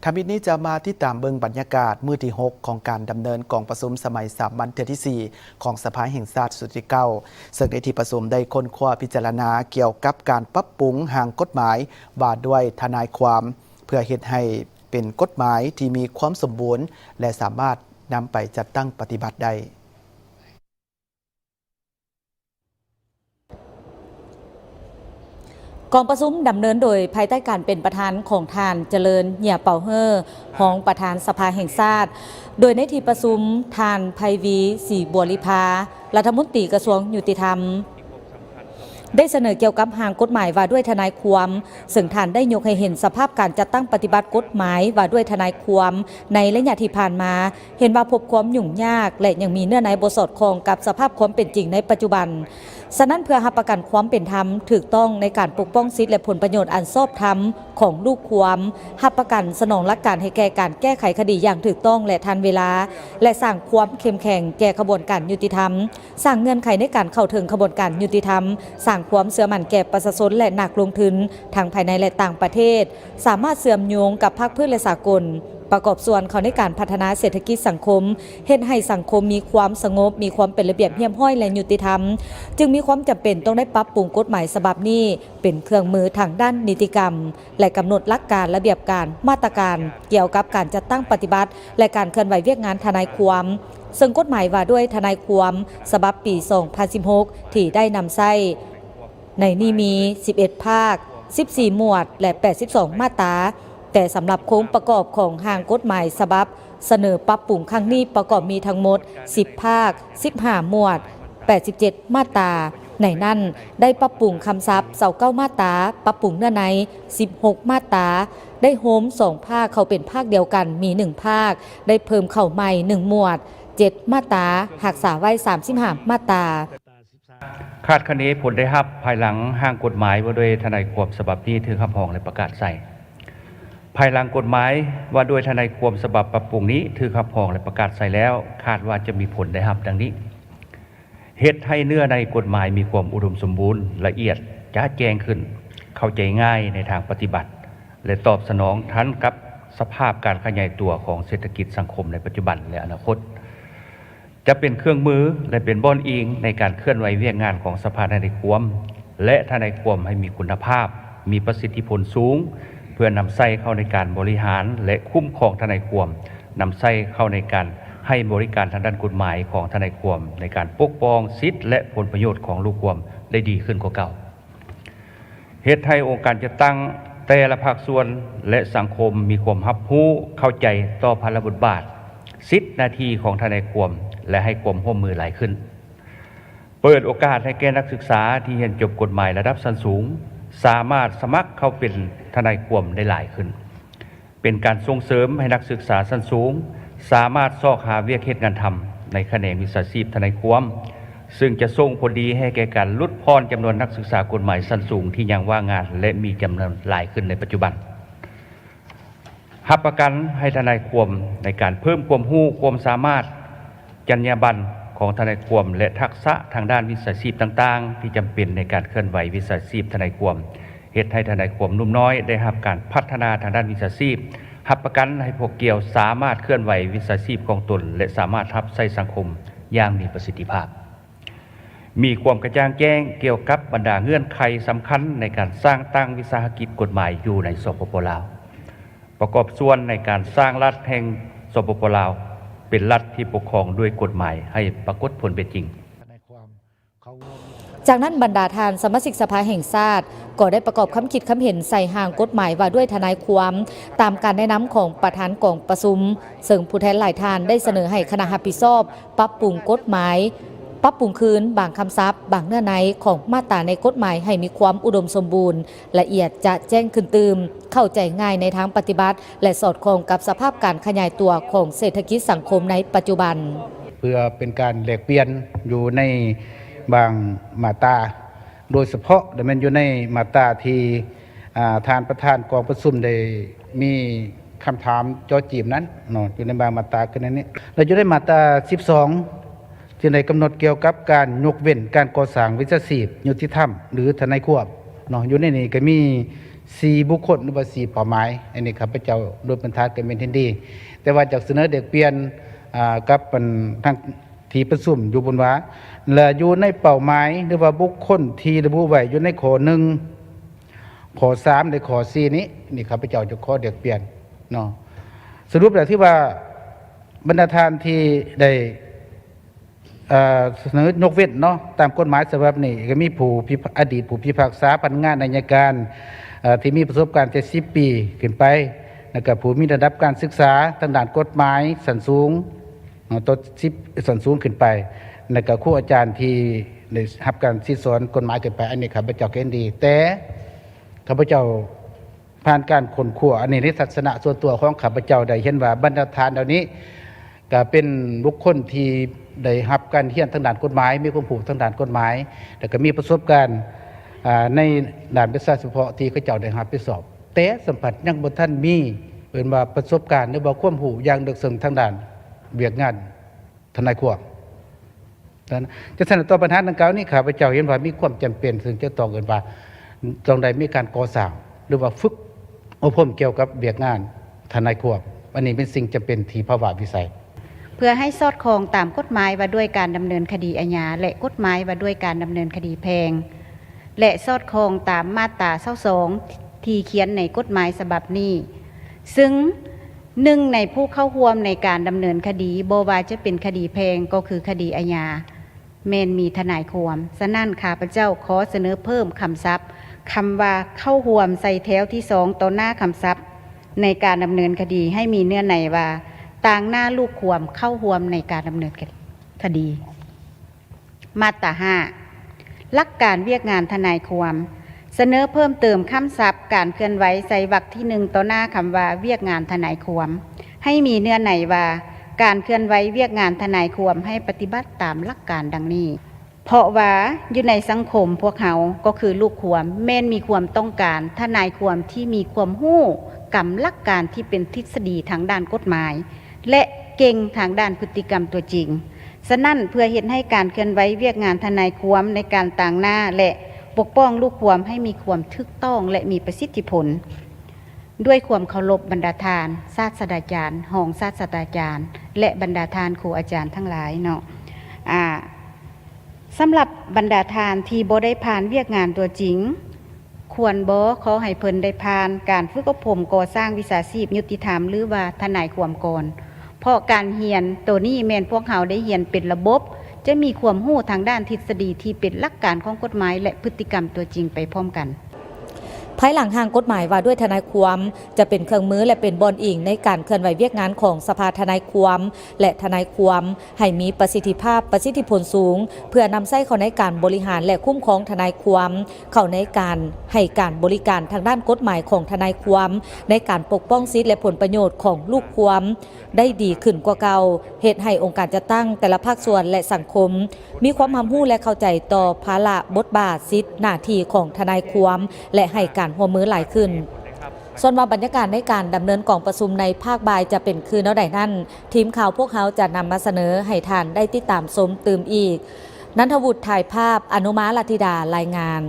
ทำบิดนี้จะมาที่ตามเบิงบรรยากาศมื้อที่6ของการดำเนินกองประชุมสมัยสามัญเทื่อที่4ของสภาแห่งชาติสุดที่9ซึ่งในที่ประชุมได้ค้นคว้าพิจารณาเกี่ยวกับการปรับปรุงร่างกฎหมายว่าด้วยทนายความเพื่อเฮ็ดให้เป็นกฎหมายที่มีความสมบูรณ์และสามารถนำไปจัดตั้งปฏิบัติได้กองประชุมดำเนินโดยภายใต้การเป็นประธานของทานเจริญเหี่ยเป่าเฮ่อรองประธานสภาแห่งชาติโดยในที่ประชุมทานไพวีศรีบัวลิภารัฐมนตรีกระทรวงยุติธรรมได้เสนอเกี่ยวกับร่างกฎหมายว่าด้วยทนายความซึ่งท่านได้ยกให้เห็นสภาพการจัดตั้งปฏิบัติกฎหมายว่าด้วยทนายความในระยะที่ผ่านมาเห็นว่าพบความยุ่งยากและยังมีเนื้อในบ่สอดคล้องกับสภาพความเป็นจริงในปัจจุบันฉะนั้นเพื่อรับประกันความเป็นธรรมถูกต้องในการปกป้องสิทธิและผลประโยชน์อันชอบธรรมของลูกความรับประกันสนองหลักการให้แก่การแก้ไขคดีอย่างถูกต้องและทันเวลาและสร้างความเข้มแข็งแก่กระบวนการยุติธรรมสร้างเงื่อนไขในการเข้าถึงกระบวนการยุติธรรมสร้างความเชื่อมั่นแก่ประชาชนและนักลงทุนทั้งภายในและต่างประเทศสามารถเชื่อมโยงกับภาคพื้นและสากลประกอบส่วนเขาในการพัฒนาเศรษฐกิจสังคมเฮ็ดให้สังคมมีความสงบมีความเป็นระเบียบเรียบร้อยและยุติธรรมจึงมีความจำเป็นต้องได้ปรับปรุงกฎหมายฉบับนี้เป็นเครื่องมือทางด้านนิติกรรมและกำหนดหลักการระเบียบการมาตรการเกี่ยวกับการจัดตั้งปฏิบัติและการเคลื่อนไหวเวียกงานทนายความซึ่งกฎหมายว่าด้วยทนายความฉบับปี 2016 ที่ได้นำใช้ในนี้มี 11 ภาค 14 หมวดและ 82 มาตราแต่สำหรับโครงประกอบของร่างกฎหมายฉบับเสนอปรับปรุงครั้งนี้ประกอบมีทั้งหมด 10 ภาค 15 หมวด 87 มาตราในนั้นได้ปรับปรุงคำศัพท์29มาตราปรับปรุงเนื้อใน16 มาตราได้โฮม2ภาคเข้าเป็นภาคเดียวกันมี1ภาคได้เพิ่มเข้าใหม่1หมวด7 มาตราหักษาไว้35 มาตราคาดคะเนผลได้รับภายหลังร่างกฎหมายว่าโดยทนายความฉบับนี้ถือคำพ้องและประกาศใส่ภายหลังกฎหมายว่าโดยทนายความฉบับปรับปรุงนี้ถือคำพ้องและประกาศใส่แล้วคาดว่าจะมีผลได้รับดังนี้เฮ็ดให้เนื้อในกฎหมายมีความอุดมสมบูรณ์ละเอียดจ้าแจ้งขึ้นเข้าใจง่ายในทางปฏิบัติและตอบสนองทันกับสภาพการขยายตัวของเศรษฐกิจสังคมในปัจจุบันและอนาคตจะเป็นเครื่องมือและเป็นบ่อนอิงในการเคลื่อนไหวเวียกงานของสภาทนายความและทนายความให้มีคุณภาพมีประสิทธิผลสูงเพื่อนำใส่เข้าในการบริหารและคุ้มครองทนายความนำใส่เข้าในการให้บริการทางด้านกฎหมายของทนายความในการปกป้องสิทธิและผลประโยชน์ของลูกความได้ดีขึ้นกว่าเก่าเหตุให้องค์การจะตั้งแต่ละภาคส่วนและสังคมมีความรับรู้เข้าใจต่อภาระบทบาทสิทธิหน้าที่ของทนายความและให้ความร่วมมือหลายขึ้นเปิดโอกาสให้แก่นักศึกษาที่เรียนจบกฎหมายระดับชั้นสูงสามารถสมัครเข้าเป็นทนายความได้หลายขึ้นเป็นการส่งเสริมให้นักศึกษาชั้นสูงสามารถซอกหาเวียกเฮ็ดงานทำในแขนงวิชาชีพทนายความซึ่งจะส่งผลดีให้แก่การลดพรจำนวนนักศึกษากฎหมายชั้นสูงที่ยังว่างงานและมีจำนวนหลายขึ้นในปัจจุบันรับประกันให้ทนายความในการเพิ่มความรู้ความสามารถจรรยาบรรณของทนายความและทักษะทางด้านวิชาชีพต่างๆที่จำเป็นในการเคลื่อนไหววิชาชีพทนายความเฮ็ดให้ทนายความหนุ่มน้อยได้รับการพัฒนาทางด้านวิชาชีพรับประกันให้พวกเกี่ยวสามารถเคลื่อนไหววิชาชีพของตนและสามารถรับใช้สังคมอย่างมีประสิทธิภาพมีความกระจ่างแจ้งเกี่ยวกับบรรดาเงื่อนไขสำคัญในการสร้างตั้งวิสาหกิจกฎหมายอยู่ในสปป.ลาวประกอบส่วนในการสร้างรัฐแห่งสปป.ลาวเป็นรัฐที่ปกครองด้วยกฎหมายให้ปรากฏผลเป็นจริงจากนั้นบรรดาทานสมาชิกสภาแห่งชาติก็ได้ประกอบคำคิดคำเห็นใส่ห่างกฎหมายว่าด้วยทนายความตามการแนะนำของประธานกองประชุมซึ่งผู้แทนหลายทานได้เสนอให้คณะรับผิดชอบปรับปรุงกฎหมายปรับปรุงคืนบางคำศัพท์บางเนื้อในของมาตราในกฎหมายให้มีความอุดมสมบูรณ์ละเอียดจะแจ้งขึ้นตืมเข้าใจง่ายในทางปฏิบัติและสอดคล้องกับสภาพการขยายตัวของเศรษฐกิจสังคมในปัจจุบันเพื่อเป็นการแลกเปลี่ยนอยู่ในบางมาตราโดยเฉพาะแต่มันอยู่ในมาตราที่ทานประธานกองประชุมได้มีคำถามจ่อจีบนั้นเนาะอยู่ในบางมาตราคือในนี้เราจะได้มาตรา12ที่ในกำหนดเกี่ยวกับการยกเว้นการก่อสร้างวิชาชีพยุติธรรมหรือทนายควบเนาะอยู่ในนี้ก็มี 4บุคคลหรือว่า4เป้าหมายอันนี้ข้าพเจ้าโดยบรรทัดก็เป็นที่ดีแต่ว่าจากเสนอเด็กเปลี่ยนกับทางที่ประชุมอยู่บนว่าและอยู่ในเป้าหมายหรือว่าบุคคลที่ระบุไว้อยู่ในข้อ1ข้อ3ในข้อ4นี้นี่ข้าพเจ้าจะขอเด็กเปลี่ยนเนาะสรุปแล้วที่ว่าบรรดาทานที่ได้เสนอยกเว้นเนาะตามกฎหมายฉบับนี้ก็มีอดีตผู้พิพากษาพนักงานอัยการที่มีประสบการณ์70 ปีขึ้นไปแล้วก็ผู้มีระดับการศึกษาทางด้านกฎหมายชั้นสูงตัว10ชั้นสูงขึ้นไปแล้วก็ครูอาจารย์ที่ได้รับการศึกษากฎหมายขึ้นไปอันนี้ข้าพเจ้าเห็นดีแต่ข้าพเจ้าผ่านการค้นคว้าอันนี้ในทัศนะส่วนตัวของข้าพเจ้าได้เห็นว่าบรรดาทานเหล่านี้ก็เป็นบุคคลที่ได้รับการเรียนทางด้านกฎหมายมีความรู้ทางด้านกฎหมายแล้วก็มีประสบการณ์ในด้านวิชาเฉพาะที่เขาเจ้าได้รับไปสอบแต่สัมผัสยังบ่ทันมีเป็นว่าประสบการณ์หรือว่าความรู้อย่างลึกซึ้งทางด้านเวียกงานทนายความนั้นจะเสนอต่อปัญหาดังกล่าวนี้ข้าพเจ้าเห็นว่ามีความจำเป็นซึ่งจะต้องเกินว่าต้องได้มีการก่อสร้างหรือว่าฝึกอบรมเกี่ยวกับเวียกงานทนายความอันนี้เป็นสิ่งจำเป็นที่ภาวะวิสัยเพื่อให้สอดคล้องตามกฎหมายว่าด้วยการดำเนินคดีอาญาและกฎหมายว่าด้วยการดำเนินคดีแพ่งและสอดคล้องตามมาตรา22ที่เขียนในกฎหมายฉบับนี้ซึ่งหนึ่งในผู้เข้าร่วมในการดำเนินคดีบ่ว่าจะเป็นคดีแพ่งก็คือคดีอาญาแม่นมีทนายความฉะนั้นข้าพเจ้าขอเสนอเพิ่มคำศัพท์คำว่าเข้าร่วมใส่แถวที่2ต่อหน้าคำศัพท์ในการดำเนินคดีให้มีเนื้อในว่าต่างหน้าลูกความเข้าร่วมในการดำเนินคดีมาตรา5หลักการเวียกงานทนายความเสนอเพิ่มเติมคำศัพท์การเคลื่อนไหวใส่วรรคที่1ต่อหน้าคำว่าเวียกงานทนายความให้มีเนื้อในว่าการเคลื่อนไหวเวียกงานทนายความให้ปฏิบัติตามหลักการดังนี้เพราะว่าอยู่ในสังคมพวกเขาก็คือลูกความแม่นมีความต้องการทนายความที่มีความรู้กับหลักการที่เป็นทฤษฎีทางด้านกฎหมายและเก่งทางด้านพฤติกรรมตัวจริงฉะนั้นเพื่อเห็นให้การเคลื่อนไหวเวียกงานทนายความในการต่างหน้าและปกป้องลูกความให้มีความถูกต้องและมีประสิทธิผลด้วยความเคารพบรรดาทานศาสตราจารย์รองศาสตราจารย์และบรรดาทานครูอาจารย์ทั้งหลายเนาะสำหรับบรรดาทานที่บ่ได้ผ่านเวียกงานตัวจริงควรบ่ขอให้เพิ่นได้ผ่านการฝึกอบรมก่อสร้างวิชาชีพยุติธรรมหรือว่าทนายความก่อนเพราะการเรียนตัวนี้แม่นพวกเขาได้เรียนเป็นระบบจะมีความรู้ทางด้านทฤษฎีที่เป็นหลักการของกฎหมายและพฤติกรรมตัวจริงไปพร้อมกันภายหลังทางกฎหมายว่าด้วยทนายความจะเป็นเครื่องมือและเป็นบอนอิงในการเคลื่อนไหวเวียกงานของสภาทนายความและทนายความให้มีประสิทธิภาพประสิทธิผลสูงเพื่อนำใช้เข้าในการบริหารและคุ้มครองทนายความเข้าในการให้การบริการทางด้านกฎหมายของทนายความในการปกป้องสิทธิและผลประโยชน์ของลูกความได้ดีขึ้นกว่าเก่าเหตุให้องค์การจัดตั้งแต่ละภาคส่วนและสังคมมีความรู้และเข้าใจต่อภาระบทบาทสิทธิหน้าที่ของทนายความและให้การหัวมือหลายขึ้นส่วนว่าบรรยากาศในการดำเนินกองประชุมในภาคบ่ายจะเป็นคืนแล้วใดนั้นทีมข่าวพวกเขาจะนำมาเสนอให้ท่านได้ติดตามชมเติมอีกนันทวุฒิถ่ายภาพอนุมาลัทธิดารายงาน